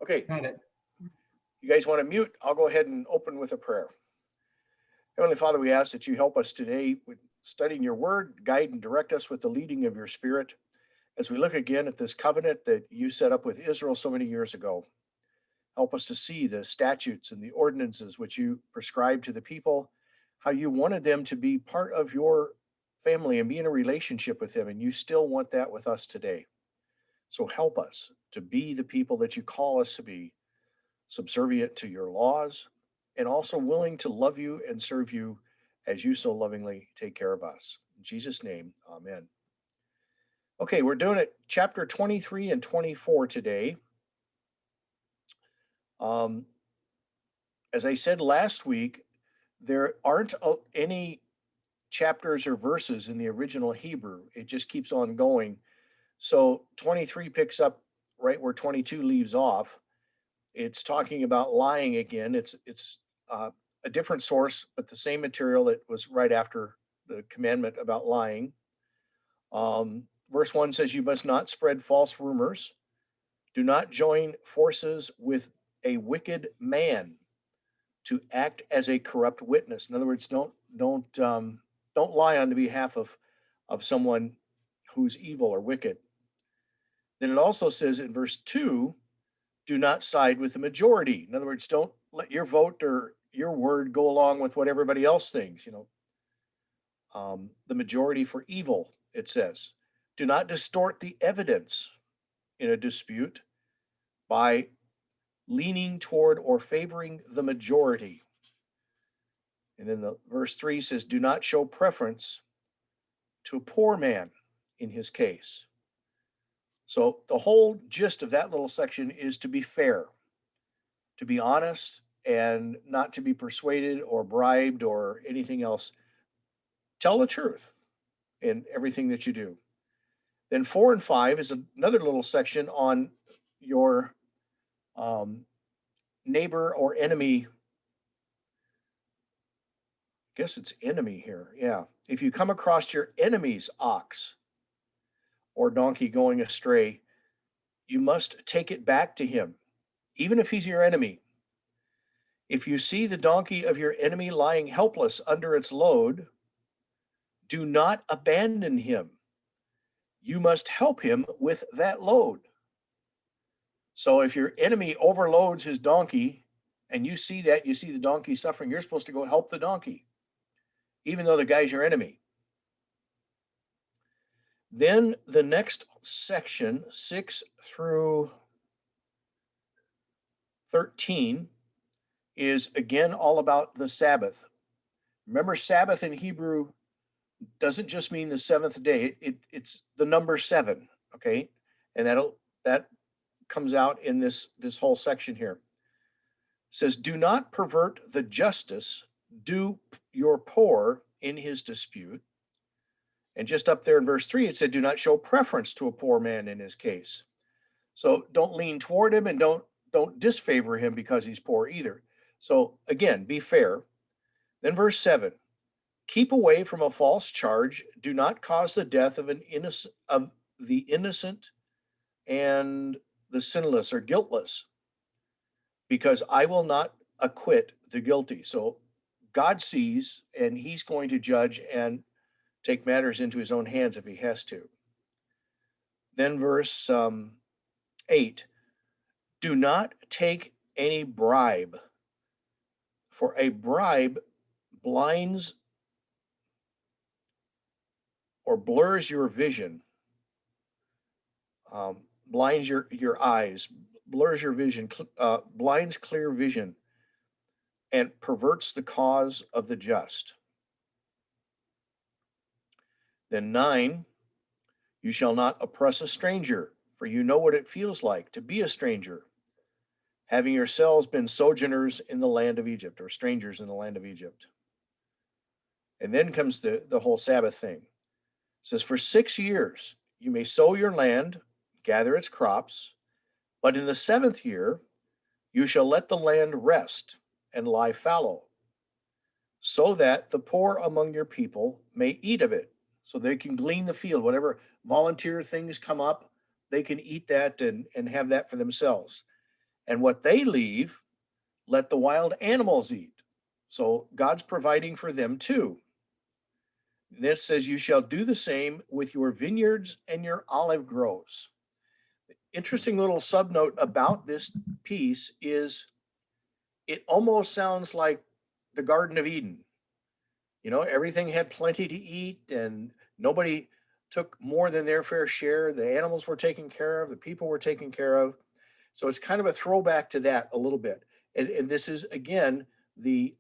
Okay, Got it. you guys want to mute? I'll go ahead and open with a prayer. Heavenly Father, we ask that you help us today with studying your word, guide and direct us with the leading of your spirit as we look again at this covenant that you set up with Israel so many years ago. Help us to see the statutes and the ordinances which you prescribed to the people, how you wanted them to be part of your family and be in a relationship with them, and you still want that with us today. So help us to be the people that you call us to be, subservient to your laws, and also willing to love you and serve you as you so lovingly take care of us. In Jesus' name, amen. Okay, we're doing it chapter 23 and 24 today. Um, as I said last week, there aren't any chapters or verses in the original Hebrew. It just keeps on going. So 23 picks up right where 22 leaves off. It's talking about lying again. It's a different source, but the same material that was right after the commandment about lying. Verse 1 says, "You must not spread false rumors. Do not join forces with a wicked man to act as a corrupt witness." In other words, don't lie on the behalf of someone who's evil or wicked. Then it also says in verse 2, do not side with the majority. In other words, don't let your vote or your word go along with what everybody else thinks. The majority for evil, it says. Do not distort the evidence in a dispute by leaning toward or favoring the majority. And then the verse 3 says, do not show preference to a poor man in his case. So the whole gist of that little section is to be fair, to be honest, and not to be persuaded or bribed or anything else. Tell the truth in everything that you do. Then 4 and 5 is another little section on your neighbor or enemy. I guess it's enemy here. Yeah. If you come across your enemy's ox or donkey going astray, you must take it back to him, even if he's your enemy. If you see the donkey of your enemy lying helpless under its load, do not abandon him. You must help him with that load. So if your enemy overloads his donkey and you see that, you see the donkey suffering, you're supposed to go help the donkey, even though the guy's your enemy. Then the next section, 6 through 13, is again all about the Sabbath. Remember, Sabbath in Hebrew doesn't just mean the seventh day, it's the number 7, okay? And that comes out in this whole section here. It says, do not pervert the justice due your poor in his dispute. And just up there in verse 3, it said, do not show preference to a poor man in his case. So don't lean toward him and don't disfavor him because he's poor either. So again, be fair. Then verse 7, keep away from a false charge. Do not cause the death of the innocent and the sinless or guiltless, because I will not acquit the guilty. So God sees, and he's going to judge and take matters into his own hands if he has to. Then verse 8, do not take any bribe, for a bribe blinds or blurs your vision, blinds your eyes, blurs your vision, blinds clear vision, and perverts the cause of the just. Then 9, you shall not oppress a stranger, for you know what it feels like to be a stranger, having yourselves been sojourners in the land of Egypt, or strangers in the land of Egypt. And then comes the whole Sabbath thing. It says, for 6 years you may sow your land, gather its crops, but in the 7th year you shall let the land rest and lie fallow, so that the poor among your people may eat of it, so they can glean the field. Whatever volunteer things come up, they can eat that and have that for themselves. And what they leave, let the wild animals eat. So God's providing for them too. This says, you shall do the same with your vineyards and your olive groves. Interesting little subnote about this piece is it almost sounds like the Garden of Eden. You know, everything had plenty to eat and nobody took more than their fair share. The animals were taken care of, the people were taken care of. So it's kind of a throwback to that a little bit. And this is again the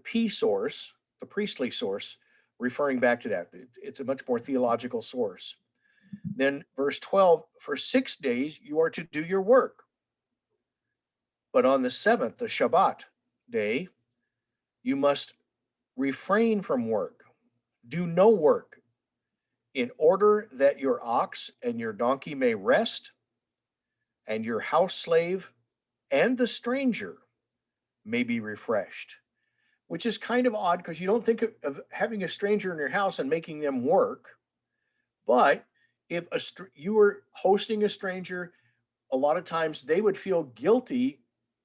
P source, the priestly source, referring back to that. It's a much more theological source. Then verse 12, for 6 days you are to do your work. But on the seventh, the Shabbat day, you must refrain from work. Do no work, in order that your ox and your donkey may rest, and your house slave and the stranger may be refreshed. Which is kind of odd because you don't think of having a stranger in your house and making them work. But if you were hosting a stranger, a lot of times they would feel guilty,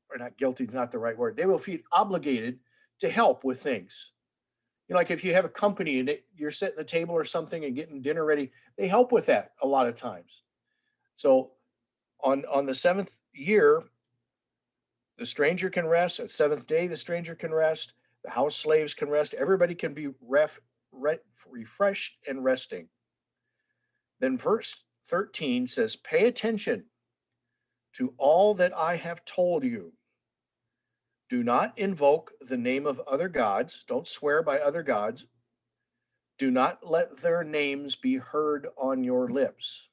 or not guilty is not the right word. They will feel obligated to help with things. You know, like if you have a company and you're setting the table or something and getting dinner ready, they help with that a lot of times. So on the seventh year, the stranger can rest. At seventh day, the stranger can rest. The house slaves can rest. Everybody can be refreshed and resting. Then verse 13 says, pay attention to all that I have told you. Do not invoke the name of other gods. Don't swear by other gods. Do not let their names be heard on your lips.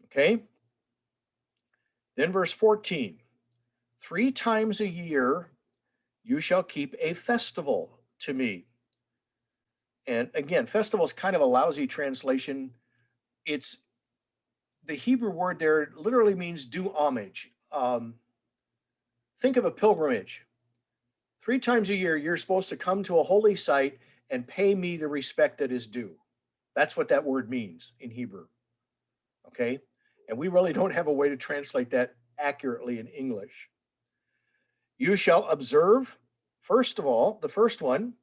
Okay? Then verse 14, 3 times a year you shall keep a festival to me. And again, festival is kind of a lousy translation. It's the Hebrew word there literally means do homage. Think of a pilgrimage. 3 times a year, you're supposed to come to a holy site and pay me the respect that is due. That's what that word means in Hebrew. Okay? And we really don't have a way to translate that accurately in English. You shall observe, first of all, the first one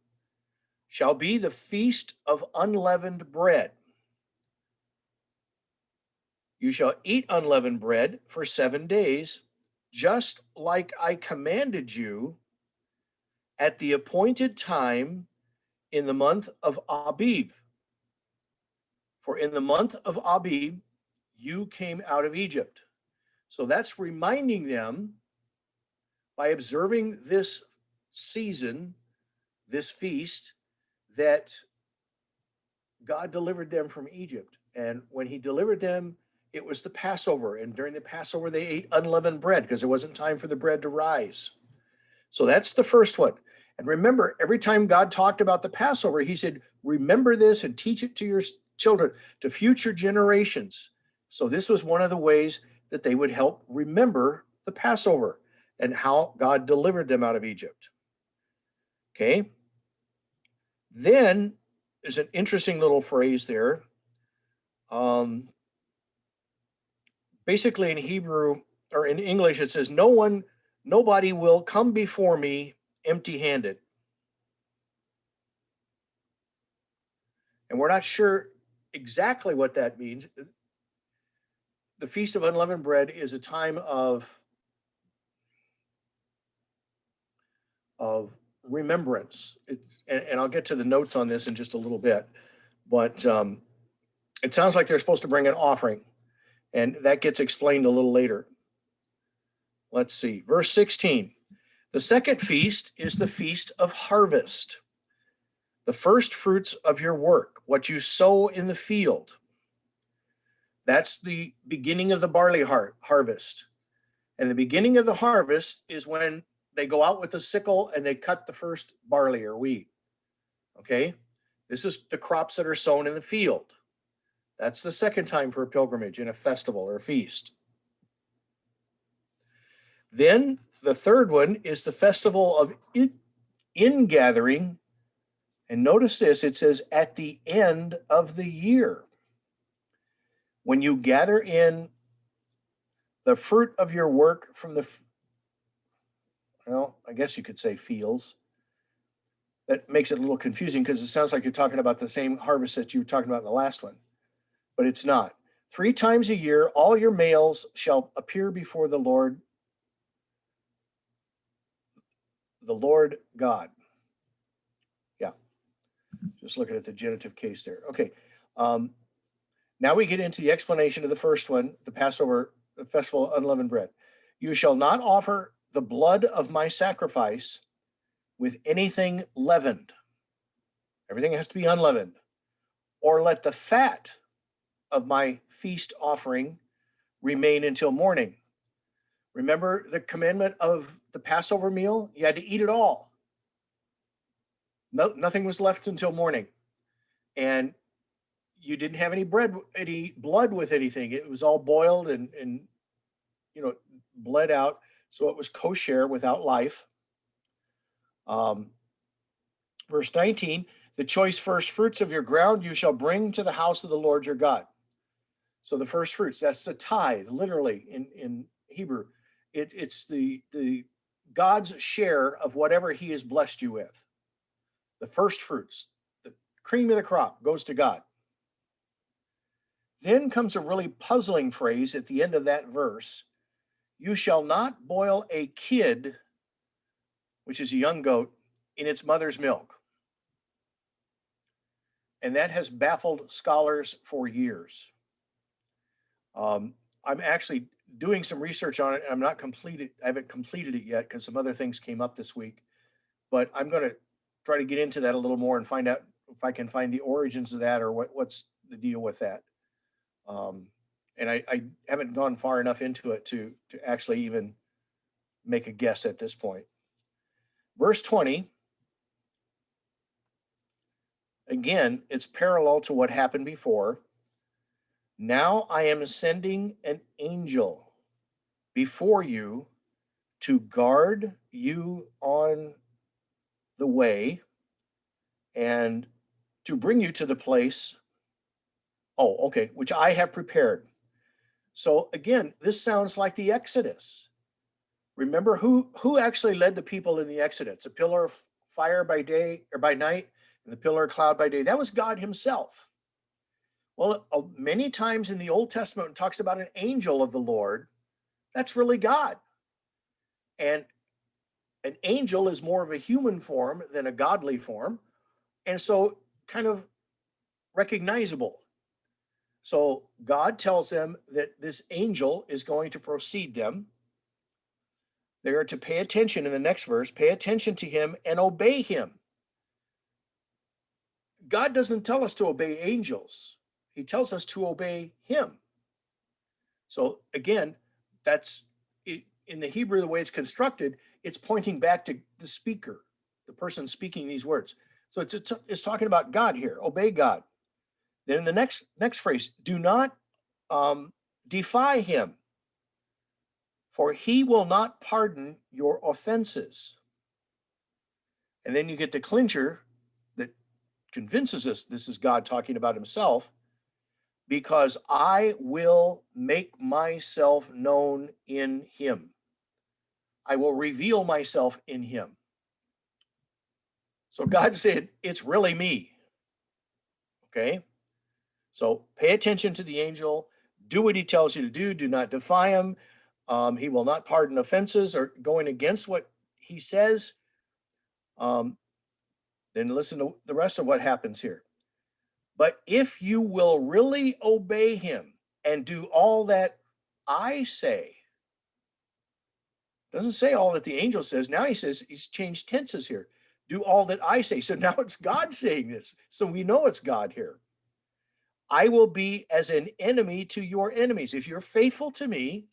shall be the feast of unleavened bread. You shall eat unleavened bread for 7 days, just like I commanded you at the appointed time in the month of Abib. For in the month of Abib, you came out of Egypt. So that's reminding them by observing this season, this feast, that God delivered them from Egypt. And when he delivered them, it was the Passover. And during the Passover, they ate unleavened bread because it wasn't time for the bread to rise. So that's the first one. And remember, every time God talked about the Passover, he said, remember this and teach it to your children, to future generations. So this was one of the ways that they would help remember the Passover and how God delivered them out of Egypt. Okay. Then there's an interesting little phrase there. Basically in Hebrew or in English, it says, nobody will come before me empty-handed. And we're not sure exactly what that means. The Feast of Unleavened Bread is a time of remembrance. And I'll get to the notes on this in just a little bit, but it sounds like they're supposed to bring an offering, and that gets explained a little later. Let's see, verse 16. The second feast is the Feast of Harvest, the first fruits of your work, what you sow in the field. That's the beginning of the barley harvest. And the beginning of the harvest is when they go out with the sickle and they cut the first barley or wheat. Okay? This is the crops that are sown in the field. That's the second time for a pilgrimage in a festival or a feast. Then the third one is the festival of ingathering. And notice this, it says at the end of the year. When you gather in the fruit of your work from well, I guess you could say fields. That makes it a little confusing because it sounds like you're talking about the same harvest that you were talking about in the last one, but it's not. 3 times a year, all your males shall appear before the Lord God. Yeah, just looking at the genitive case there. Okay. Now we get into the explanation of the first one, the Passover, the festival of unleavened bread. You shall not offer the blood of my sacrifice with anything leavened. Everything has to be unleavened. Or let the fat of my feast offering remain until morning. Remember the commandment of the Passover meal? You had to eat it all. No, nothing was left until morning. And you didn't have any blood with anything. It was all boiled and bled out. So it was kosher without life. Verse 19, the choice first fruits of your ground you shall bring to the house of the Lord your God. So the first fruits, that's the tithe, literally in Hebrew. It's the God's share of whatever he has blessed you with. The first fruits, the cream of the crop goes to God. Then comes a really puzzling phrase at the end of that verse. You shall not boil a kid, which is a young goat, in its mother's milk. And that has baffled scholars for years. I'm actually doing some research on it. And I haven't completed it yet because some other things came up this week. But I'm going to try to get into that a little more and find out if I can find the origins of that or what's the deal with that. And I haven't gone far enough into it to actually even make a guess at this point. Verse 20, again, it's parallel to what happened before. Now I am sending an angel before you to guard you on the way and to bring you to the place, which I have prepared. So again, this sounds like the Exodus. Remember who actually led the people in the Exodus? A pillar of fire by day or by night and the pillar of cloud by day. That was God himself. Well, many times in the Old Testament, it talks about an angel of the Lord. That's really God. And an angel is more of a human form than a godly form. And so kind of recognizable. So God tells them that this angel is going to precede them. They are to pay attention in the next verse, pay attention to him and obey him. God doesn't tell us to obey angels. He tells us to obey him. So again, that's it, in the Hebrew, the way it's constructed, it's pointing back to the speaker, the person speaking these words. So it's talking about God here, obey God. Then in the next phrase, do not defy him, for he will not pardon your offenses. And then you get the clincher that convinces us this is God talking about himself, because I will make myself known in him. I will reveal myself in him. So God said, it's really me. Okay? So pay attention to the angel. Do what he tells you to do. Do not defy him. He will not pardon offenses or going against what he says. Then listen to the rest of what happens here. But if you will really obey him and do all that I say, doesn't say all that the angel says. Now he says, he's changed tenses here. Do all that I say. So now it's God saying this. So we know it's God here. I will be as an enemy to your enemies. If you're faithful to me,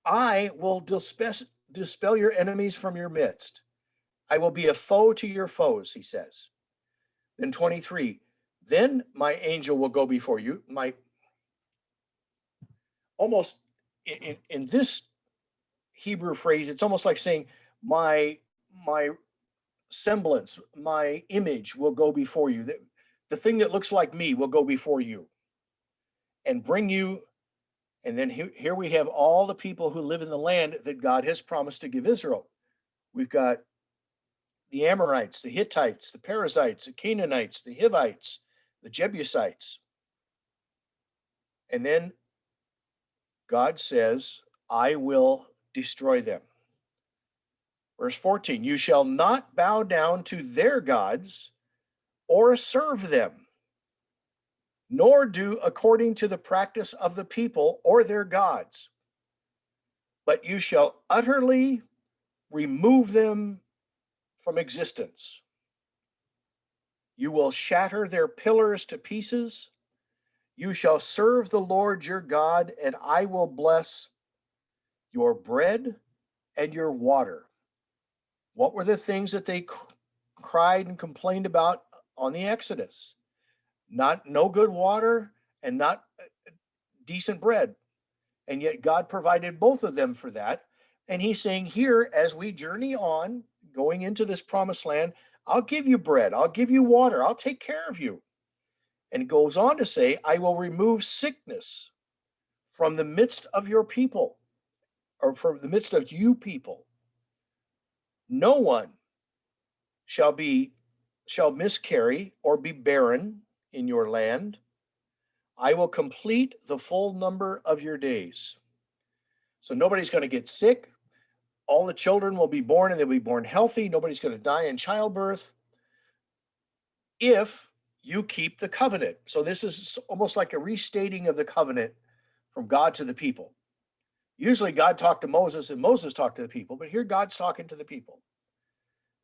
I will dispel your enemies from your midst. I will be a foe to your foes, he says. Then 23, then my angel will go before you. Almost in this Hebrew phrase, it's almost like saying my semblance, my image will go before you. The thing that looks like me will go before you and bring you And then here we have all the people who live in the land that God has promised to give Israel. We've got the Amorites, the Hittites, the Perizzites, the Canaanites, the Hivites, the Jebusites. And then God says, I will destroy them. Verse 14, you shall not bow down to their gods or serve them, nor do according to the practice of the people or their gods, but you shall utterly remove them from existence. You will shatter their pillars to pieces. You shall serve the Lord your God, and I will bless your bread and your water. What were the things that they cried and complained about on the Exodus? No good water and not decent bread. And yet God provided both of them for that. And he's saying here, as we journey on, going into this promised land, I'll give you bread, I'll give you water, I'll take care of you. And it goes on to say, I will remove sickness from the midst of your people, or from the midst of you people. No one shall miscarry or be barren in your land. I will complete the full number of your days. So nobody's going to get sick. All the children will be born and they'll be born healthy. Nobody's going to die in childbirth if you keep the covenant. So this is almost like a restating of the covenant from God to the people. Usually God talked to Moses and Moses talked to the people, but here God's talking to the people.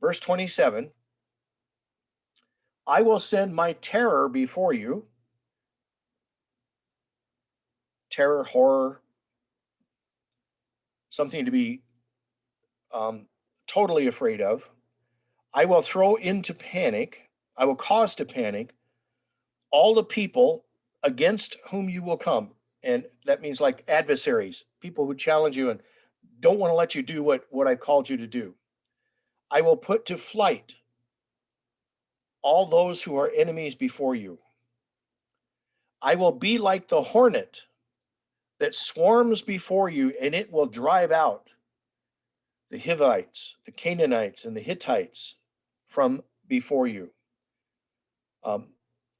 Verse 27, I will send my terror before you. Terror, horror, something to be totally afraid of. I will throw into panic. I will cause to panic all the people against whom you will come. And that means like adversaries, people who challenge you and don't want to let you do what I called you to do. I will put to flight all those who are enemies before you. I will be like the hornet that swarms before you, and it will drive out the Hivites, the Canaanites, and the Hittites from before you.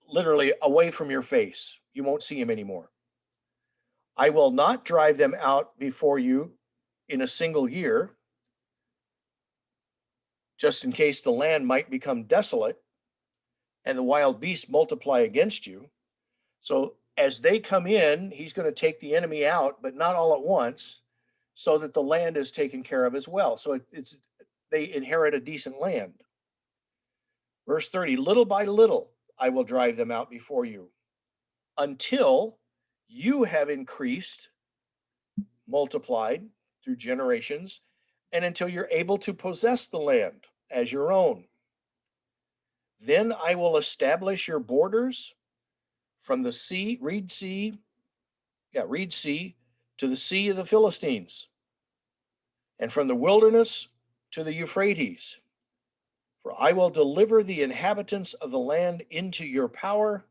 Literally away from your face. You won't see them anymore. I will not drive them out before you in a single year, just in case the land might become desolate and the wild beasts multiply against you. So as they come in, he's going to take the enemy out, but not all at once, so that the land is taken care of as well. So they inherit a decent land. Verse 30, little by little, I will drive them out before you until you have increased, multiplied through generations, and until you're able to possess the land as your own. Then I will establish your borders from the sea, Reed Sea, to the sea of the Philistines, and from the wilderness to the Euphrates. For I will deliver the inhabitants of the land into your power,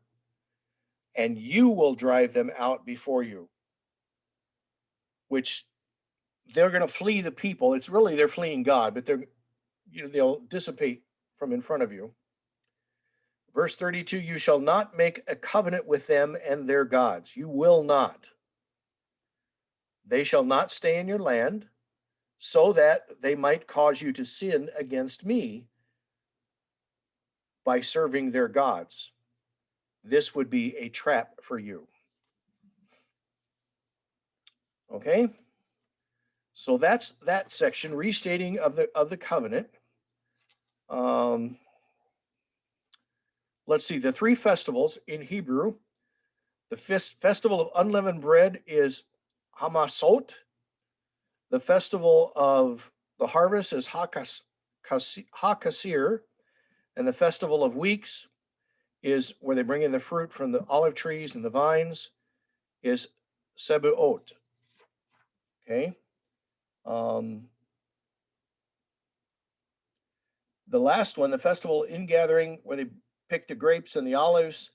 and you will drive them out before you. Which they're going to flee the people. It's really they're fleeing God, but they'll dissipate from in front of you. Verse 32, you shall not make a covenant with them and their gods. You will not. They shall not stay in your land, so that they might cause you to sin against me by serving their gods. This would be a trap for you. Okay? So that's that section, restating of the covenant. Let's see, the three festivals in Hebrew. The festival of unleavened bread is Hamasot. The festival of the harvest is Hakasir. And the festival of weeks is where they bring in the fruit from the olive trees and the vines, is Sebuot. Okay. The last one, the festival ingathering, where they picked the grapes and the olives,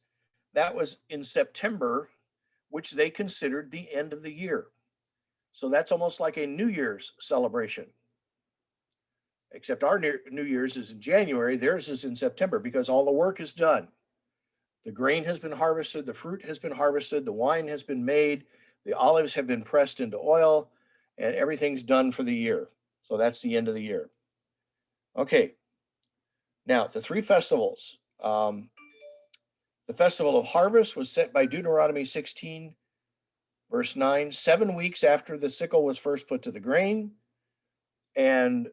that was in September, which they considered the end of the year. So that's almost like a New Year's celebration. Except our New Year's is in January, theirs is in September because all the work is done. The grain has been harvested, the fruit has been harvested, the wine has been made, the olives have been pressed into oil, and everything's done for the year. So that's the end of the year. Okay. Now, the three festivals. The festival of harvest was set by Deuteronomy 16, verse 9, 7 weeks after the sickle was first put to the grain. And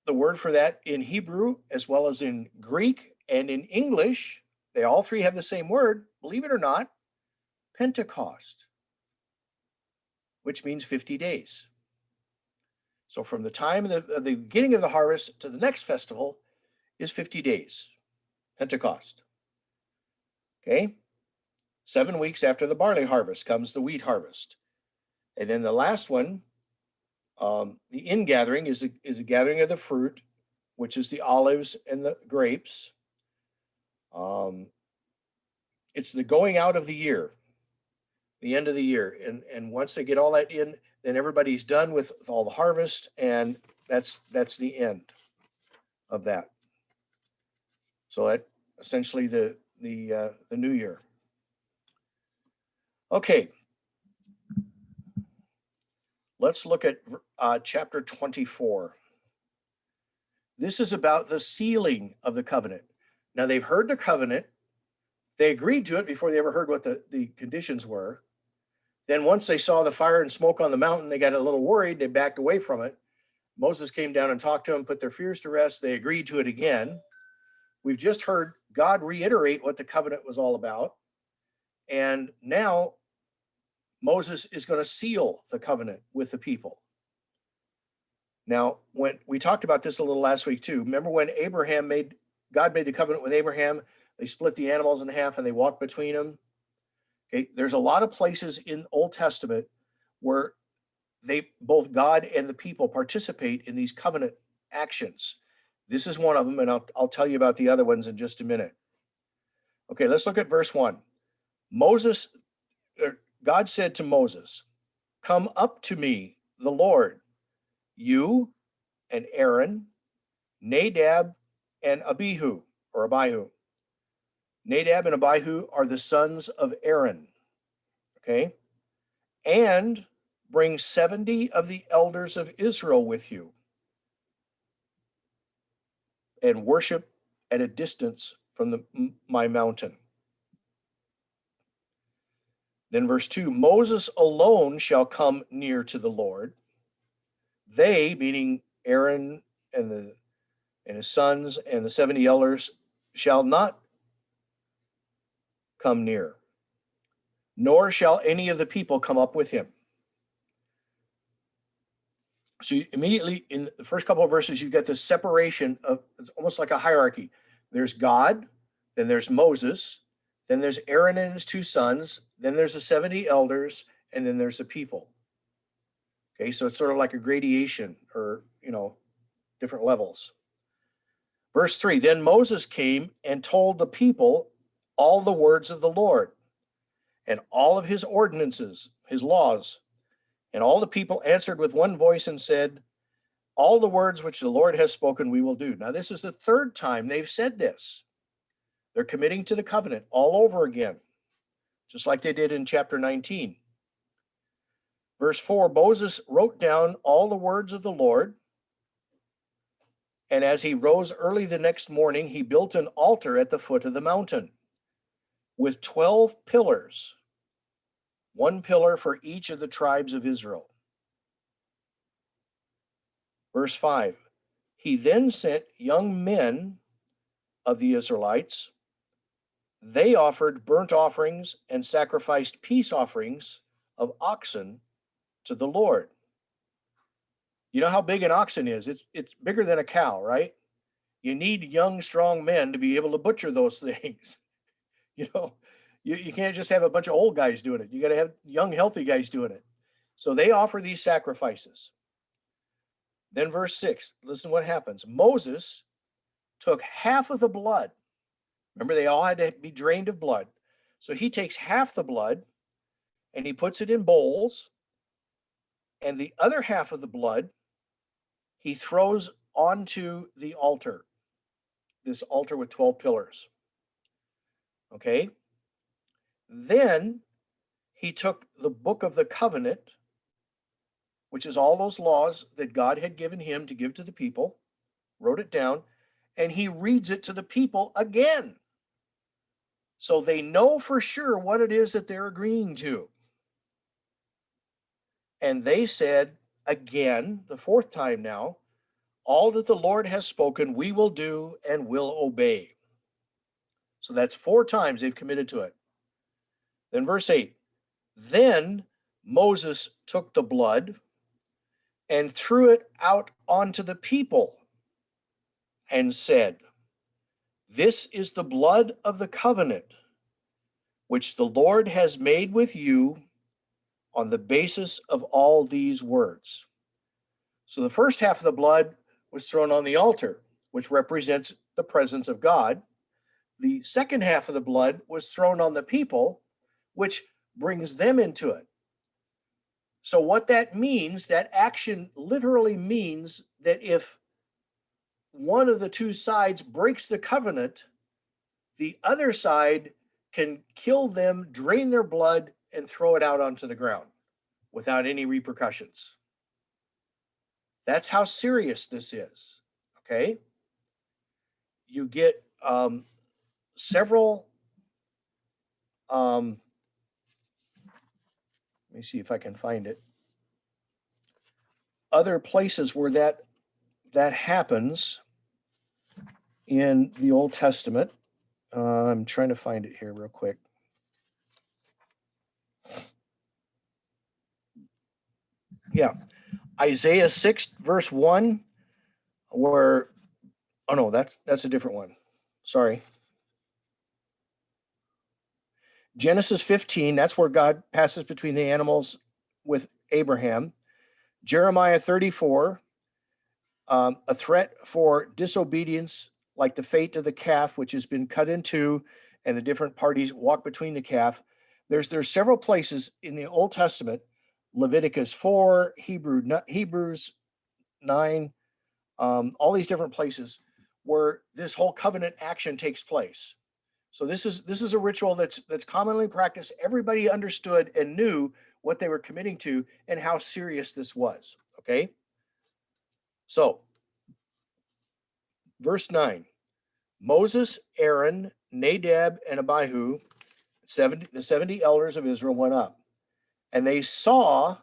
the word for that in Hebrew, as well as in Greek and in English, they all three have the same word, believe it or not, Pentecost, which means 50 days. So from the time of the beginning of the harvest to the next festival is 50 days, Pentecost. Okay, 7 weeks after the barley harvest comes the wheat harvest. And then the last one, the ingathering is a gathering of the fruit, which is the olives and the grapes. It's the going out of the year, the end of the year. And once they get all that in, then everybody's done with all the harvest, and that's the end of that. So that essentially the new year. Okay. Let's look at chapter 24. This is about the sealing of the covenant. Now, they've heard the covenant. They agreed to it before they ever heard what the conditions were. Then once they saw the fire and smoke on the mountain, they got a little worried. They backed away from it. Moses came down and talked to them, put their fears to rest. They agreed to it again. We've just heard God reiterate what the covenant was all about. And now Moses is going to seal the covenant with the people. Now, when we talked about this a little last week too, remember when God made the covenant with Abraham, they split the animals in half and they walked between them. Okay, there's a lot of places in Old Testament where both God and the people participate in these covenant actions. This is one of them, and I'll tell you about the other ones in just a minute. Okay, let's look at verse 1. God said to Moses, "Come up to me, the Lord, you and Aaron, Nadab and Abihu." Nadab and Abihu are the sons of Aaron. Okay. And bring 70 of the elders of Israel with you and worship at a distance from my mountain. Then verse 2, Moses alone shall come near to the Lord. They, meaning Aaron and his sons and the 70 elders, shall not come near, nor shall any of the people come up with him. So immediately in the first couple of verses, you get this separation of, it's almost like a hierarchy. There's God, then there's Moses, then there's Aaron and his two sons, then there's the 70 elders, and then there's the people. Okay, so it's sort of like a gradation or, different levels. Verse 3, then Moses came and told the people all the words of the Lord and all of his ordinances, his laws. And all the people answered with one voice and said, all the words which the Lord has spoken, we will do. Now, this is the third time they've said this. They're committing to the covenant all over again, just like they did in chapter 19. Verse 4, Moses wrote down all the words of the Lord. And as he rose early the next morning, he built an altar at the foot of the mountain with 12 pillars, one pillar for each of the tribes of Israel. Verse 5, he then sent young men of the Israelites. They offered burnt offerings and sacrificed peace offerings of oxen to the Lord. You know how big an oxen is? It's bigger than a cow, right? You need young, strong men to be able to butcher those things. You can't just have a bunch of old guys doing it. You got to have young, healthy guys doing it. So they offer these sacrifices. Then verse 6, listen what happens. Moses took half of the blood. Remember, they all had to be drained of blood. So he takes half the blood and he puts it in bowls, and the other half of the blood he throws onto the altar, this altar with 12 pillars. Okay? Then he took the book of the covenant, which is all those laws that God had given him to give to the people, wrote it down, and he reads it to the people again. So they know for sure what it is that they're agreeing to. And they said again, the fourth time now, all that the Lord has spoken, we will do and will obey. So that's 4 times they've committed to it. Then verse 8, then Moses took the blood and threw it out onto the people and said, this is the blood of the covenant, which the Lord has made with you on the basis of all these words. So the first half of the blood was thrown on the altar, which represents the presence of God. The second half of the blood was thrown on the people, which brings them into it. So what that means, that action literally means that if one of the two sides breaks the covenant, the other side can kill them, drain their blood, and throw it out onto the ground without any repercussions. That's how serious this is, okay? You get several, let me see if I can find it, other places where that happens in the Old Testament. I'm trying to find it here real quick. Yeah, Isaiah 6 verse 1, where, oh no, that's a different one. Sorry. Genesis 15, that's where God passes between the animals with Abraham. Jeremiah 34, a threat for disobedience, like the fate of the calf, which has been cut in two, and the different parties walk between the calf. There's several places in the Old Testament, Leviticus 4, Hebrews 9, all these different places where this whole covenant action takes place. So this is a ritual that's commonly practiced. Everybody understood and knew what they were committing to and how serious this was. Okay. So verse 9, Moses, Aaron, Nadab, and Abihu, the 70 elders of Israel went up, and they saw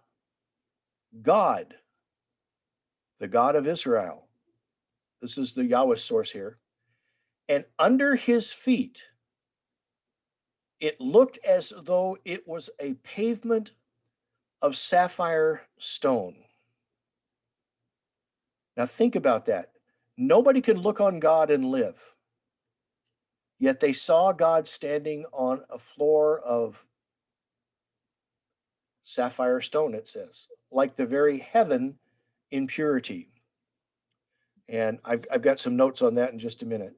God, the God of Israel. This is the Yahweh source here. And under his feet, it looked as though it was a pavement of sapphire stone. Now think about that. Nobody can look on God and live. Yet they saw God standing on a floor of sapphire stone, it says, like the very heaven in purity. And I've got some notes on that in just a minute.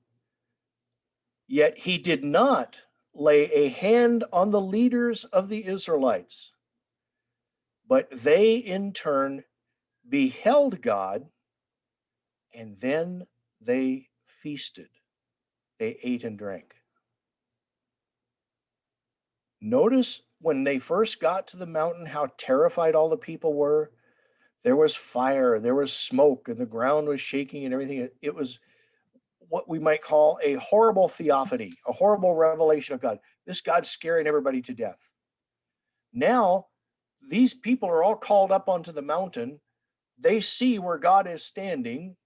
Yet he did not lay a hand on the leaders of the Israelites, but they in turn beheld God, and then they feasted. They ate and drank. Notice when they first got to the mountain how terrified all the people were. There was fire, there was smoke, and the ground was shaking and everything. It was what we might call a horrible theophany, a horrible revelation of God. This God's scaring everybody to death. Now, these people are all called up onto the mountain. They see where God is standing.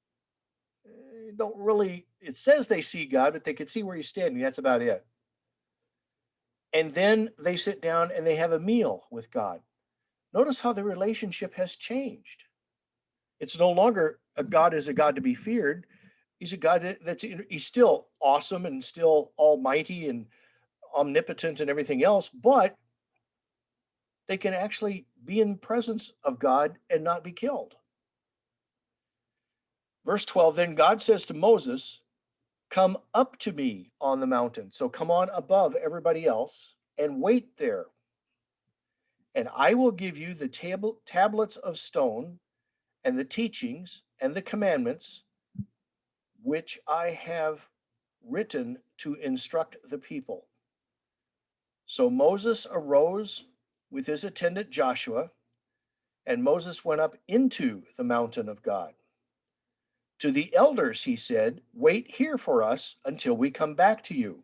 Don't really, it says they see God, but they can see where he's standing. That's about it. And then they sit down and they have a meal with God. Notice how the relationship has changed. It's no longer a God is a God to be feared. He's a God he's still awesome and still almighty and omnipotent and everything else, but they can actually be in presence of God and not be killed. Verse 12, then God says to Moses, come up to me on the mountain. So come on above everybody else and wait there. And I will give you the tablets of stone and the teachings and the commandments which I have written to instruct the people. So Moses arose with his attendant Joshua, and Moses went up into the mountain of God. To the elders he said, wait here for us until we come back to you.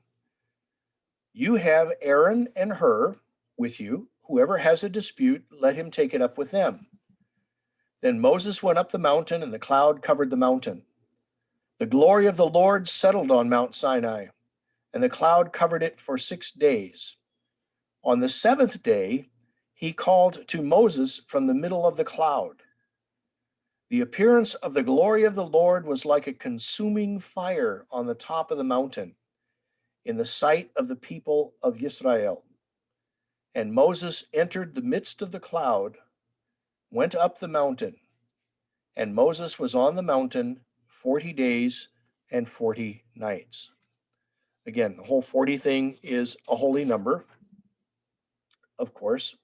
You have Aaron and Hur with you. Whoever has a dispute, let him take it up with them. Then Moses went up the mountain, and the cloud covered the mountain. The glory of the Lord settled on Mount Sinai, and the cloud covered it for 6 days. On the seventh day, he called to Moses from the middle of the cloud. The appearance of the glory of the Lord was like a consuming fire on the top of the mountain in the sight of the people of Israel. And Moses entered the midst of the cloud, went up the mountain, and Moses was on the mountain 40 days and 40 nights. Again, the whole 40 thing is a holy number, of course.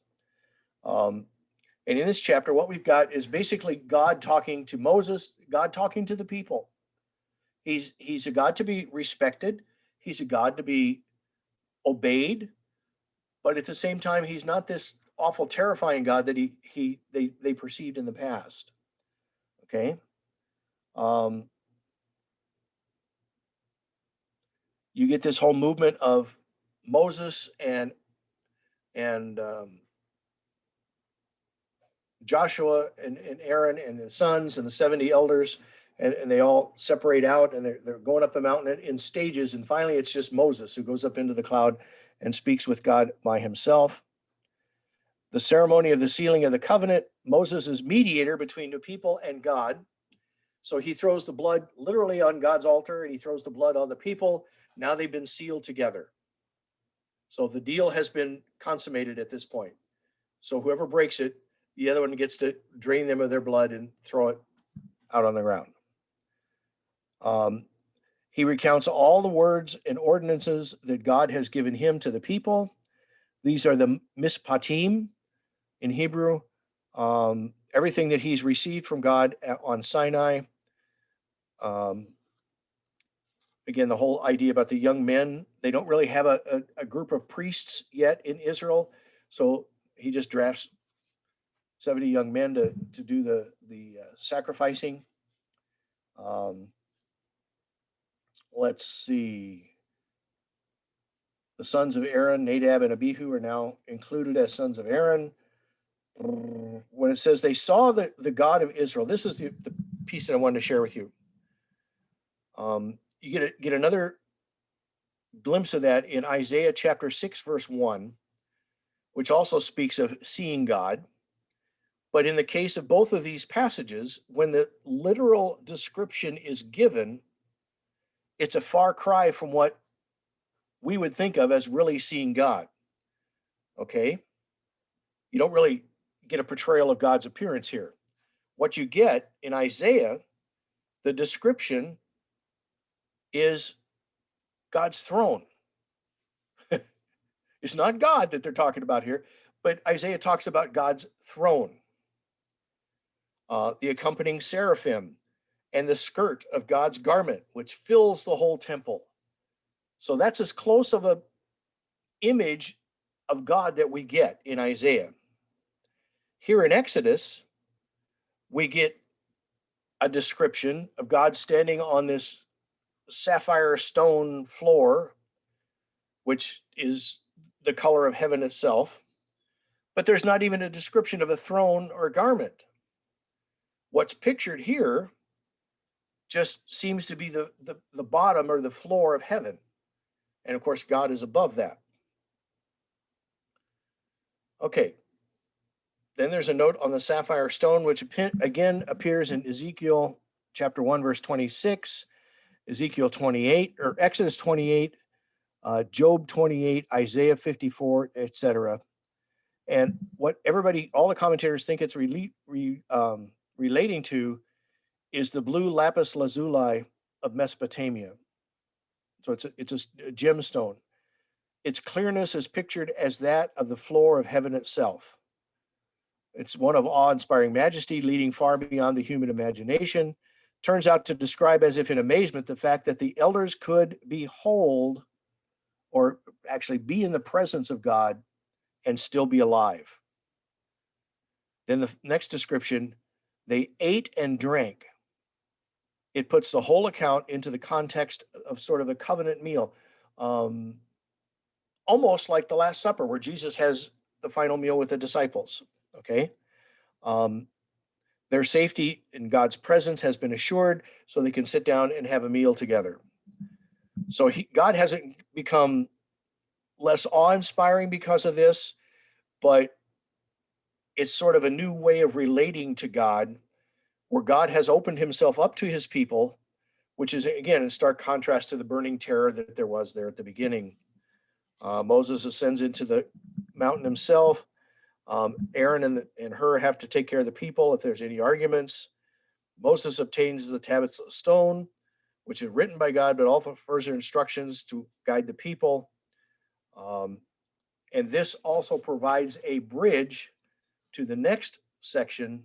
And in this chapter, what we've got is basically God talking to Moses, God talking to the people. He's a God to be respected. He's a God to be obeyed, but at the same time, he's not this awful, terrifying God that they perceived in the past. Okay, you get this whole movement of Moses and Joshua and Aaron and the sons and the 70 elders, and they all separate out, and they're going up the mountain in stages. And finally, it's just Moses who goes up into the cloud and speaks with God by himself. The ceremony of the sealing of the covenant, Moses is mediator between the people and God. So he throws the blood literally on God's altar, and he throws the blood on the people. Now they've been sealed together. So the deal has been consummated at this point. So whoever breaks it, the other one gets to drain them of their blood and throw it out on the ground. He recounts all the words and ordinances that God has given him to the people. These are the mishpatim in Hebrew, everything that he's received from God on Sinai. Again, the whole idea about the young men, they don't really have a group of priests yet in Israel. So he just drafts 70 young men to do the sacrificing. Let's see. The sons of Aaron, Nadab and Abihu, are now included as sons of Aaron. When it says they saw the God of Israel, this is the piece that I wanted to share with you. You get another glimpse of that in Isaiah chapter 6, verse 1, which also speaks of seeing God. But in the case of both of these passages, when the literal description is given, it's a far cry from what we would think of as really seeing God. Okay? You don't really get a portrayal of God's appearance here. What you get in Isaiah, the description is God's throne. It's not God that they're talking about here, but Isaiah talks about God's throne. The accompanying seraphim and the skirt of God's garment, which fills the whole temple. So that's as close of a image of God that we get in Isaiah. Here in Exodus, we get a description of God standing on this sapphire stone floor, which is the color of heaven itself. But there's not even a description of a throne or a garment. What's pictured here just seems to be the bottom or the floor of heaven. And of course, God is above that. Okay. Then there's a note on the sapphire stone, which again appears in Ezekiel chapter 1, verse 26, Ezekiel 28, or Exodus 28, Job 28, Isaiah 54, etc. And what all the commentators think it's relating to is the blue lapis lazuli of Mesopotamia. So it's a gemstone. Its clearness is pictured as that of the floor of heaven itself. It's one of awe-inspiring majesty, leading far beyond the human imagination. Turns out to describe as if in amazement the fact that the elders could behold or actually be in the presence of God and still be alive. Then the next description, they ate and drank. It puts the whole account into the context of sort of a covenant meal, um, almost like the Last Supper, where Jesus has the final meal with the disciples. Okay. Um, their safety in God's presence has been assured, so they can sit down and have a meal together. So God hasn't become less awe-inspiring because of this, but it's sort of a new way of relating to God, where God has opened himself up to his people, which is, again, in stark contrast to the burning terror that there was there at the beginning. Moses ascends into the mountain himself. Aaron and Hur have to take care of the people if there's any arguments. Moses obtains the tablets of stone, which is written by God, but also further instructions to guide the people. And this also provides a bridge to the next section,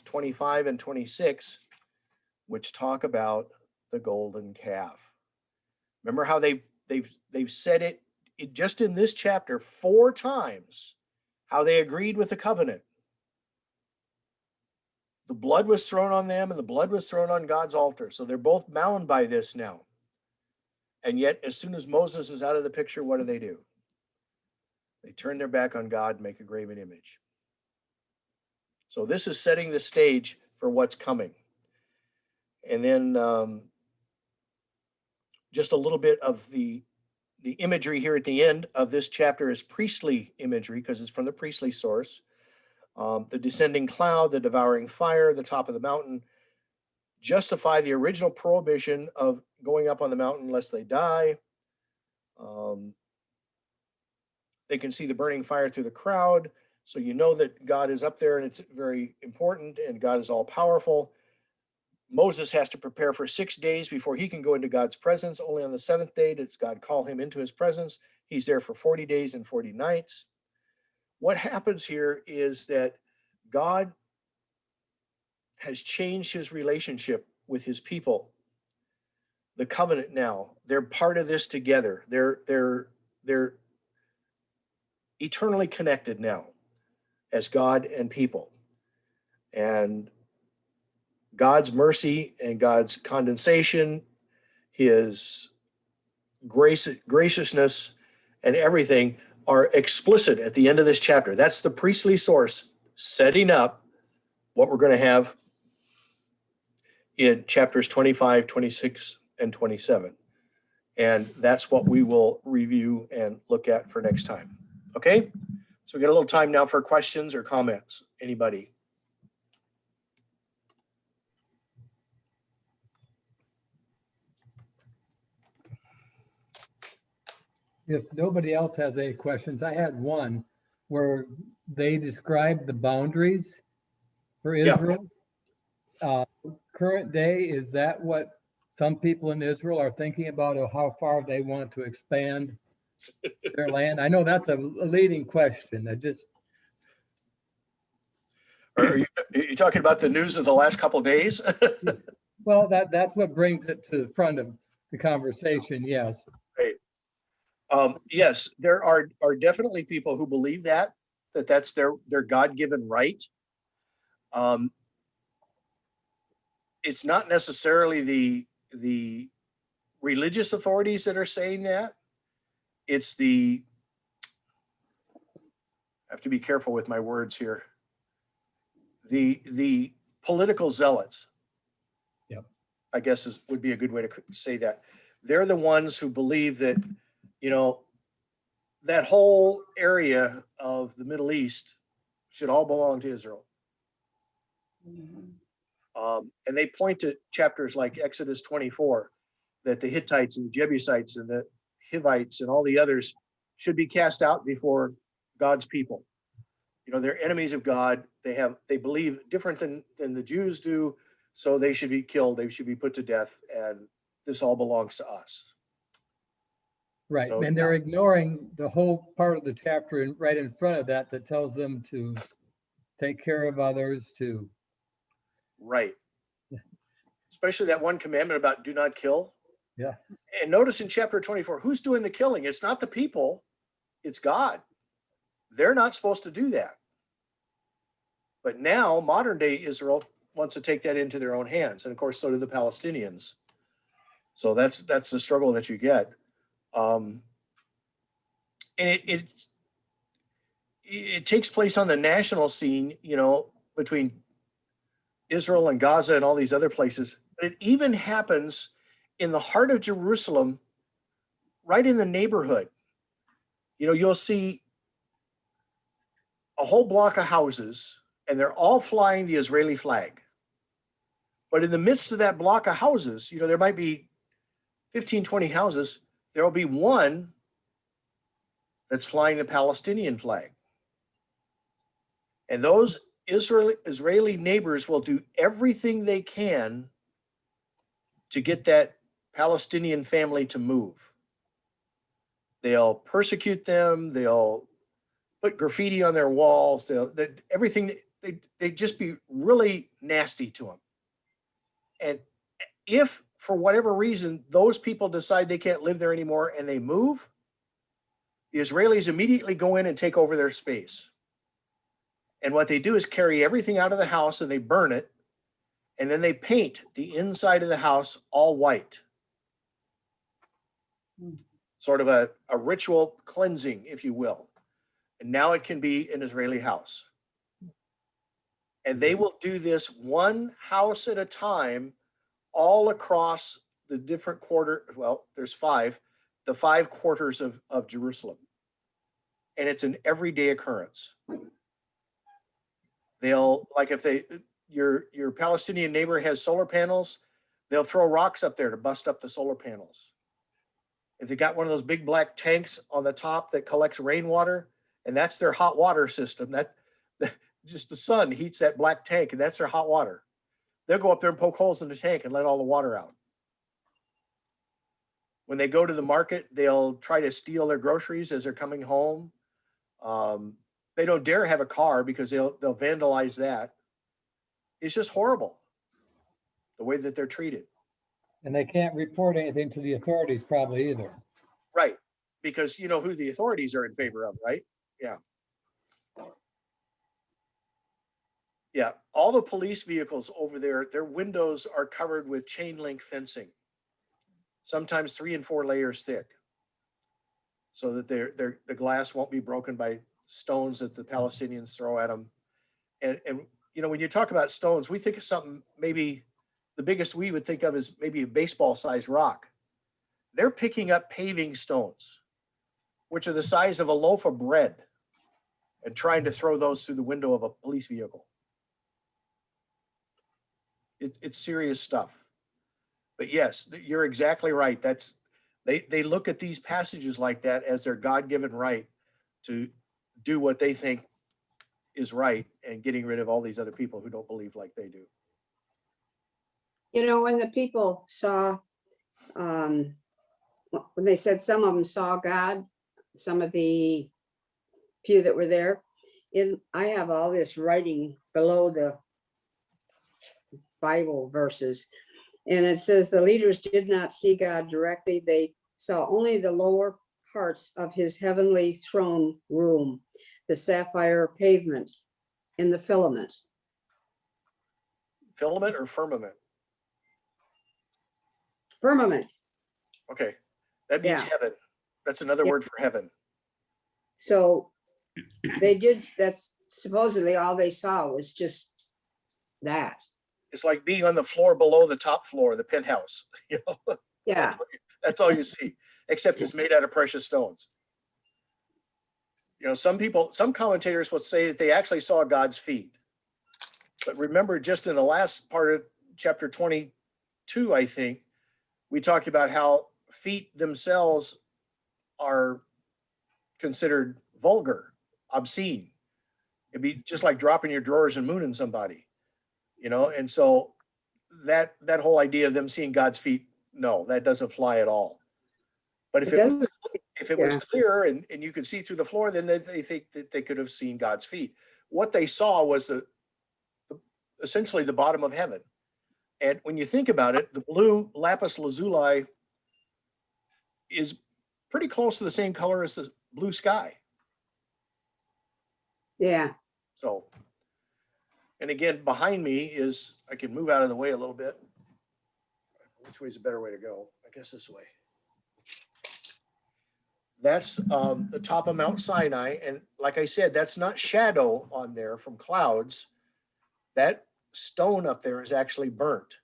25 and 26, which talk about the golden calf. Remember how they've said it just in this chapter 4 times, how they agreed with the covenant. The blood was thrown on them and the blood was thrown on God's altar. So they're both bound by this now. And yet, as soon as Moses is out of the picture, what do? They turn their back on God and make a graven image. So this is setting the stage for what's coming. And then just a little bit of the imagery here at the end of this chapter is priestly imagery, because it's from the priestly source. The descending cloud, the devouring fire, the top of the mountain justify the original prohibition of going up on the mountain lest they die. They can see the burning fire through the crowd, so you know that God is up there and it's very important and God is all powerful. Moses has to prepare for 6 days before he can go into God's presence. Only on the 7th day does God call him into his presence. He's there for 40 days and 40 nights. What happens here is that God has changed his relationship with his people. The covenant now, they're part of this together. They're eternally connected now as God and people. And God's mercy and God's condescension, his graciousness, and everything are explicit at the end of this chapter. That's the priestly source setting up what we're going to have in chapters 25, 26, and 27. And that's what we will review and look at for next time. Okay? So we got a little time now for questions or comments. Anybody? If nobody else has any questions, I had one where they described the boundaries for Israel. Current day, is that what some people in Israel are thinking about, or how far they want to expand their land? I know that's a leading question. Are you talking about the news of the last couple of days? Well, that's what brings it to the front of the conversation. Yes. Right. Yes, there are definitely people who believe that's their God-given right. It's not necessarily the religious authorities that are saying that. It's I have to be careful with my words here. The political zealots, Yep. I guess would be a good way to say that. They're the ones who believe that, that whole area of the Middle East should all belong to Israel. And they point to chapters like Exodus 24, that the Hittites and the Jebusites and the Hivites and all the others should be cast out before God's people. They're enemies of God. They believe different than the Jews do, so they should be killed. They should be put to death, and this all belongs to us. Right, so, and they're ignoring the whole part of the chapter right in front of that tells them to take care of others, to, Right. Especially that one commandment about do not kill. yeah. And notice in chapter 24, who's doing the killing? It's not the people, it's God. They're not supposed to do that. But now modern day Israel wants to take that into their own hands. And of course, so do the Palestinians. So that's the struggle that you get. And it takes place on the national scene, between Israel and Gaza and all these other places. But it even happens in the heart of Jerusalem, right in the neighborhood. You'll see a whole block of houses, and they're all flying the Israeli flag. But in the midst of that block of houses, there might be 15, 20 houses. There will be one that's flying the Palestinian flag. And those Israeli neighbors will do everything they can to get that Palestinian family to move. They'll persecute them. They'll put graffiti on their walls. Everything. They just be really nasty to them. And if for whatever reason those people decide they can't live there anymore and they move, the Israelis immediately go in and take over their space. And what they do is carry everything out of the house and they burn it. And then they paint the inside of the house all white. Sort of a ritual cleansing, if you will. And now it can be an Israeli house. And they will do this one house at a time all across the different there's five, the 5 quarters of Jerusalem. And it's an everyday occurrence. They'll, like if your Palestinian neighbor has solar panels, they'll throw rocks up there to bust up the solar panels. If they got one of those big black tanks on the top that collects rainwater, and that's their hot water system, that just the sun heats that black tank, and that's their hot water. They'll go up there and poke holes in the tank and let all the water out. When they go to the market, they'll try to steal their groceries as they're coming home. They don't dare have a car because they'll vandalize that. It's just horrible the way that they're treated. And they can't report anything to the authorities probably either. Right. Because you know who the authorities are in favor of, right? Yeah. Yeah. All the police vehicles over there, their windows are covered with chain link fencing, sometimes 3 and 4 layers thick, so that the glass won't be broken by stones that the Palestinians throw at them. And when you talk about stones, we think of something, maybe the biggest we would think of is maybe a baseball-sized rock. They're picking up paving stones, which are the size of a loaf of bread, and trying to throw those through the window of a police vehicle. It's serious stuff. But yes, you're exactly right. They look at these passages like that as their God-given right to do what they think is right, and getting rid of all these other people who don't believe like they do. When the people saw, when they said some of them saw God, some of the few that were there, I have all this writing below the Bible verses. And it says the leaders did not see God directly. They saw only the lower parts of his heavenly throne room, the sapphire pavement and the filament. Filament or firmament? Firmament. Okay. That means heaven. That's another word for heaven. So that's supposedly all they saw was just that. It's like being on the floor below the top floor, the penthouse. Yeah. That's all you see, except it's made out of precious stones. Some commentators will say that they actually saw God's feet. But remember, just in the last part of chapter 22, I think, we talked about how feet themselves are considered vulgar, obscene. It'd be just like dropping your drawers and mooning somebody, and so that whole idea of them seeing God's feet, no, that doesn't fly at all. But if it was clear and you could see through the floor, then they think that they could have seen God's feet. what they saw was essentially the bottom of heaven. And when you think about it, the blue lapis lazuli is pretty close to the same color as the blue sky. Yeah. So, and again, behind me is, I can move out of the way a little bit. Which way is a better way to go? I guess this way. That's the top of Mount Sinai. And like I said, that's not shadow on there from clouds. That stone up there is actually burnt.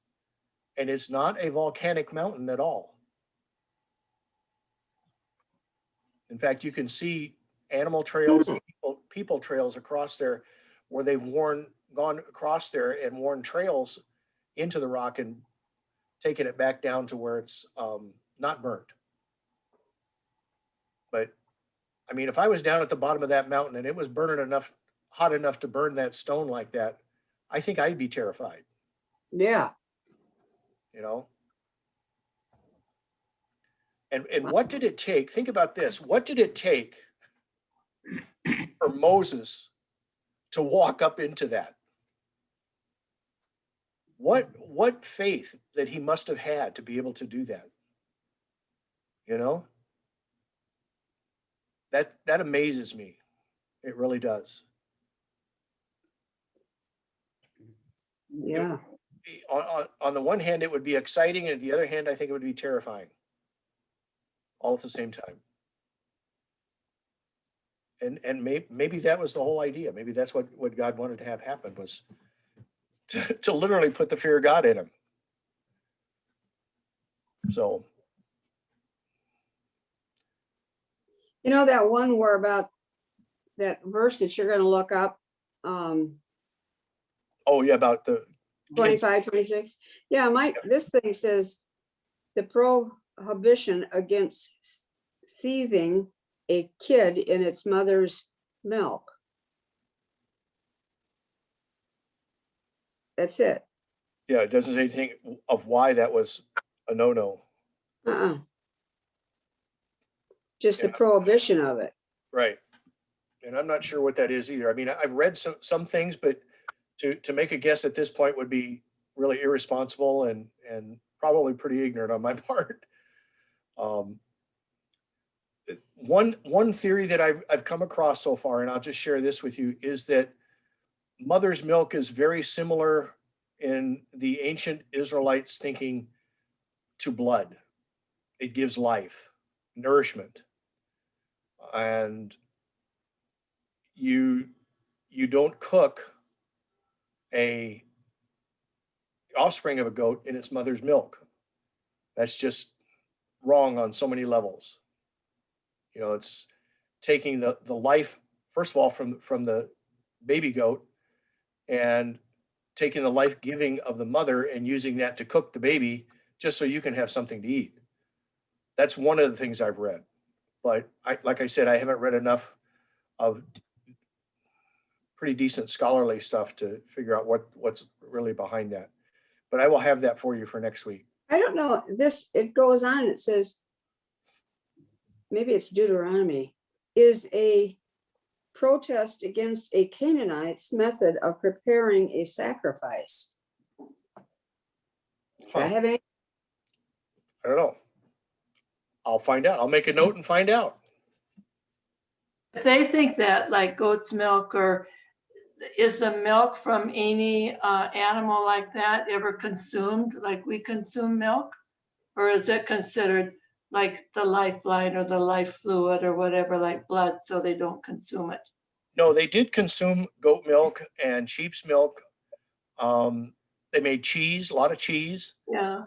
And it's not a volcanic mountain at all. In fact, you can see animal trails, people trails across there where they've gone across there and worn trails into the rock and taken it back down to where it's not burnt. But I mean, if I was down at the bottom of that mountain and it was hot enough to burn that stone like that, I think I'd be terrified. Yeah. You know? And what did it take? Think about this. What did it take for Moses to walk up into that? What faith that he must have had to be able to do that? You know? That amazes me. It really does. Yeah. On the one hand, it would be exciting, and the other hand, I think it would be terrifying. All at the same time. And maybe that was the whole idea. Maybe that's what God wanted to have happen, was to literally put the fear of God in him. So. You know, that one where about that verse that you're going to look up, Oh yeah, about the 25, 26. Yeah, this thing says the prohibition against seething a kid in its mother's milk. That's it. Yeah, it doesn't say anything of why that was a no-no. Just the Yeah. prohibition of it. Right. And I'm not sure what that is either. I mean, I've read some things, but to make a guess at this point would be really irresponsible and probably pretty ignorant on my part. One theory that I've come across so far, and I'll just share this with you, is that mother's milk is very similar in the ancient Israelites thinking to blood. It gives life, nourishment, and you don't cook a offspring of a goat in its mother's milk. That's just wrong on so many levels. You know, it's taking the life, first of all, from the baby goat, and taking the life giving of the mother and using that to cook the baby just so you can have something to eat. That's one of the things I've read. But like I said, I haven't read enough of pretty decent scholarly stuff to figure out what's really behind that. But I will have that for you for next week. I don't know. It goes on. It says, maybe it's Deuteronomy, is a protest against a Canaanite's method of preparing a sacrifice. Huh. I don't know. I'll find out. I'll make a note and find out. If they think that, like goat's milk, or is the milk from any animal like that ever consumed like we consume milk? Or is it considered like the lifeline or the life fluid or whatever, like blood, so they don't consume it? No, they did consume goat milk and sheep's milk. They made cheese, a lot of cheese. Yeah.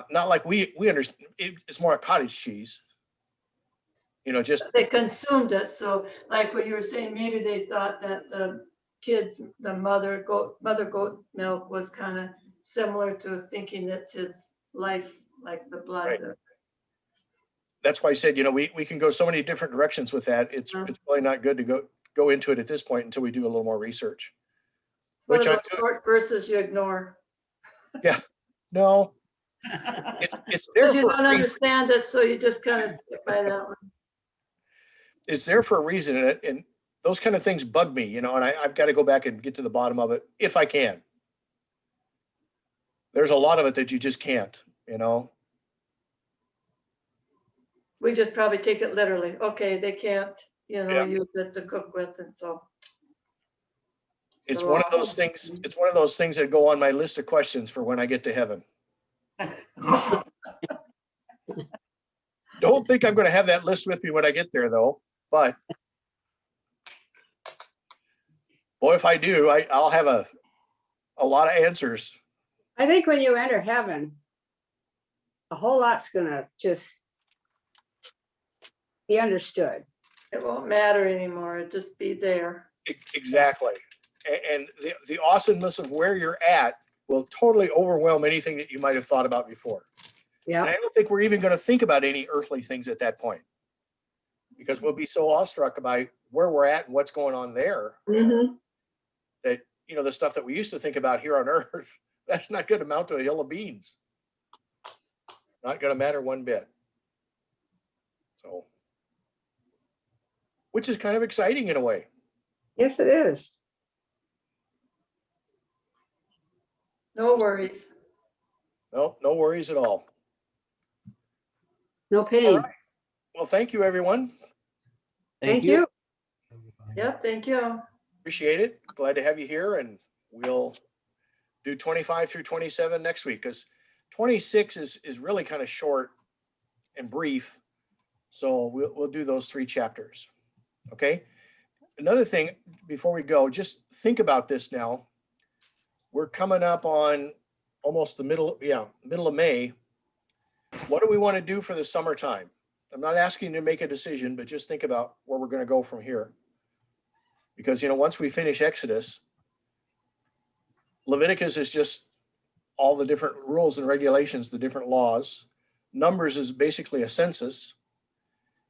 Not like we understand. It's more a cottage cheese. You know, just They consumed it. So like what you were saying, maybe they thought that the kids, the mother goat milk was kind of similar to thinking it's his life, like the blood. Right. That's why I said, you know, we can go so many different directions with that. It's really not good to go into it at this point until we do a little more research. One Which of I those short verses you ignore. Yeah, no, it's there Because you for don't a reason. understand it, so you just kind of skip by that one. It's there for a reason, and those kind of things bug me, and I've got to go back and get to the bottom of it if I can. There's a lot of it that you just can't, We just probably take it literally. Okay, they can't, Yeah. use it to cook with, and so. It's So, one of those things, it's one of those things that go on my list of questions for when I get to heaven. Don't think I'm going to have that list with me when I get there, though. But boy, if I do, I'll have a lot of answers. I think when you enter heaven, a whole lot's gonna just be understood. It won't matter anymore. It just be there. Exactly. And the awesomeness of where you're at will totally overwhelm anything that you might have thought about before. And I Yeah, don't think we're even going to think about any earthly things at that point, because we'll be so awestruck by where we're at and what's going on there mhm. that, the stuff that we used to think about here on earth, that's not going to amount to a hill of beans. Not going to matter one bit. So, which is kind of exciting in a way. Yes, it is. No worries. No worries at all. No pain. right. Well, thank you, everyone. Thank you. Yep, thank you. Appreciate it. Glad to have you here, and we'll do 25 through 27 next week, because 26 is really kind of short and brief. So we'll do those 3 chapters. Okay. Another thing before we go, just think about this now. We're coming up on almost the middle of May. What do we want to do for the summertime? I'm not asking you to make a decision, but just think about where we're going to go from here. Because, once we finish Exodus, Leviticus is just all the different rules and regulations, the different laws. Numbers is basically a census.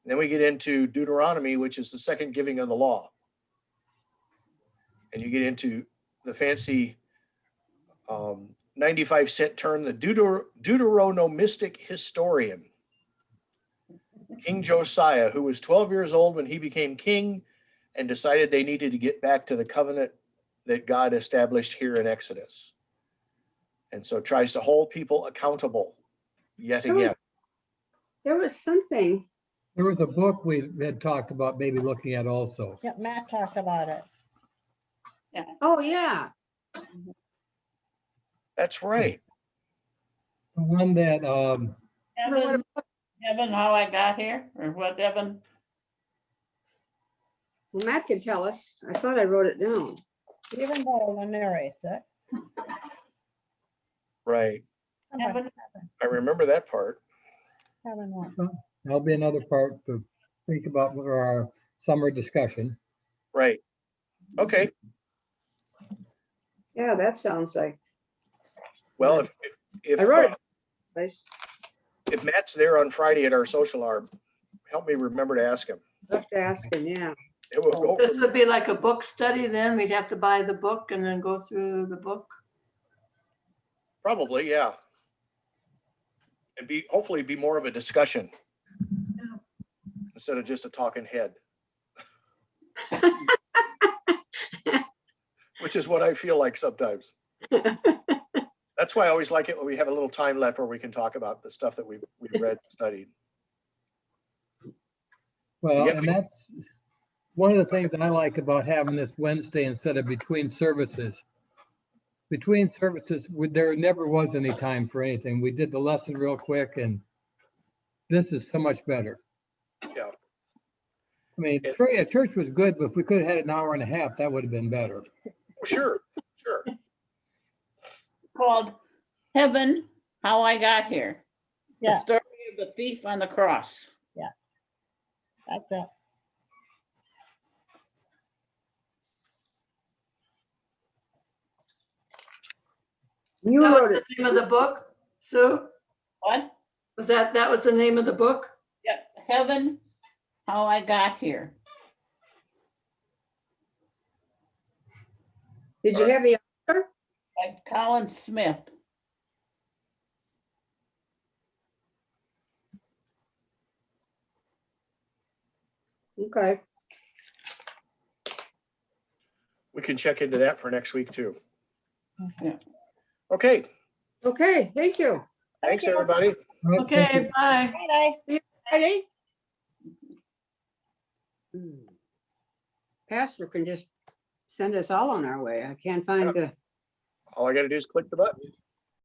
And then we get into Deuteronomy, which is the second giving of the law. And you get into the fancy 95-cent term, the Deuteronomistic historian. King Josiah, who was 12 years old when he became king and decided they needed to get back to the covenant that God established here in Exodus. And so tries to hold people accountable yet again. There was something. There was a book we had talked about maybe looking at also. Yeah, Matt talked about it. Oh, yeah. That's right. The one that, Evan, how I got here, or what, Evan? Well, Matt can tell us. I thought I wrote it down. Even though one narrates it. Right. Somebody I remember that part. having one. that'll be another part to think about for our summer discussion. Right. Okay. Yeah, that sounds like, Well, I wrote if it. Nice. if Matt's there on Friday at our social hour, help me remember to ask him. I'll have to ask him, yeah. It will go. This would be like a book study then. We'd have to buy the book and then go through the book. Probably, yeah. And hopefully be more of a discussion instead of just a talking head. Which is what I feel like sometimes. That's why I always like it when we have a little time left where we can talk about the stuff that we've read and studied. Well, Yeah. and that's one of the things I like about having this Wednesday instead of between services. Between services, there never was any time for anything. We did the lesson real quick, and this is so much better. Yeah. I mean, Yeah. church was good, but if we could have had an hour and a half, that would have been better. Sure. Called Heaven, How I Got Here. The Yeah. story of the thief on the cross. That's it. You That wrote was it. the name of the book, Sue? What? That was the name of the book? Yep, Heaven, How I Got Here. Did you have the author? By Colin Smith. Okay. we can check into that for next week too. Yeah. Okay, Okay, thank you. thanks, you. everybody. All right, thank Okay, you. bye. Friday. Friday? Pastor can just send us all on our way. I can't find the. All I gotta do is click the button.